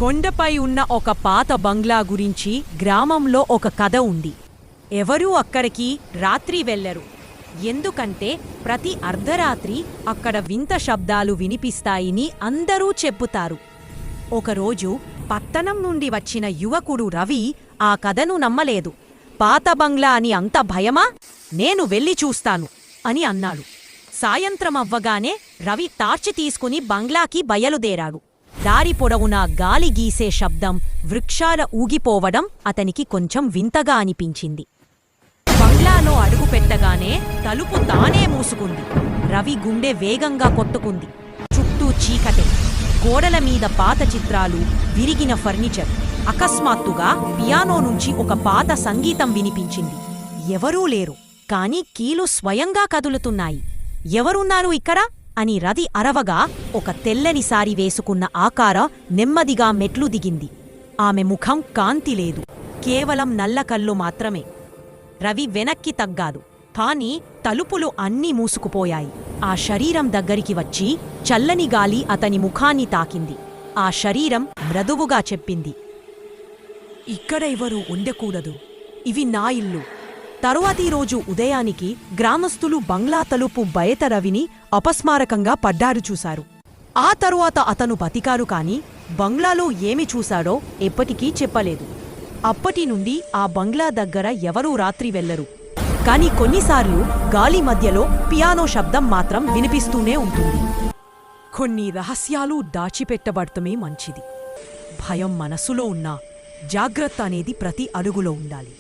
కొండపై ఉన్న ఒక పాత బంగ్లా గురించి గ్రామంలో ఒక కథ ఉంది. ఎవరూ అక్కడికి రాత్రి వెళ్లరు. ఎందుకంటే ప్రతి అర్ధరాత్రి అక్కడ వింత శబ్దాలు వినిపిస్తాయని అందరూ చెప్పుతారు. ఒకరోజు పట్టణం నుండి వచ్చిన యువకుడు రవి ఆ కథను నమ్మలేదు. పాత బంగ్లా అని అంత భయమా? నేను వెళ్ళి చూస్తాను అని అన్నాడు. సాయంత్రం అవ్వగానే రవి టార్చి తీసుకుని బంగ్లాకి బయలుదేరాడు. దారి పొడవునా గాలి గీసే శబ్దం, వృక్షాల ఊగిపోవడం అతనికి కొంచెం వింతగా అనిపించింది. బంగ్లాలో అడుగుపెట్టగానే తలుపు తానే మూసుకుంది. రవి గుండె వేగంగా కొట్టుకుంది. చుట్టూ చీకటే, గోడల మీద పాత చిత్రాలు, విరిగిన ఫర్నిచర్. అకస్మాత్తుగా పియానో నుంచి ఒక పాత సంగీతం వినిపించింది. ఎవరూ లేరు, కాని కీలు స్వయంగా కదులుతున్నాయి. ఎవరున్నారు ఇక్కడ అని రవి అరవగా ఒక తెల్లని సారి వేసుకున్న ఆకార నెమ్మదిగా మెట్లు దిగింది. ఆమె ముఖం కాంతి లేదు, కేవలం నల్ల కళ్ళు మాత్రమే. రవి వెనక్కి తగ్గాడు, కాని తలుపులు అన్నీ మూసుకుపోయాయి. ఆ శరీరం దగ్గరికి వచ్చి చల్లని గాలి అతని ముఖాన్ని తాకింది. ఆ శరీరం మృదువుగా చెప్పింది, ఇక్కడ ఎవరూ ఉండకూడదు, ఇవి నా ఇల్లు. తరువాతి రోజు ఉదయానికి గ్రామస్తులు బంగ్లా తలుపు బయట రవిని అపస్మారకంగా పడ్డారు చూశారు. ఆ తరువాత అతను బతికారు, కాని బంగ్లాలో ఏమి చూశాడో ఎప్పటికీ చెప్పలేదు. అప్పటి నుండి ఆ బంగ్లా దగ్గర ఎవరూ రాత్రి వెళ్లరు. కాని కొన్నిసార్లు గాలి మధ్యలో పియానో శబ్దం మాత్రం వినిపిస్తూనే ఉంటుంది. కొన్ని రహస్యాలు దాచిపెట్టబడటమే మంచిది. భయం మనసులో ఉన్నా జాగ్రత్త అనేది ప్రతి అడుగులో ఉండాలి.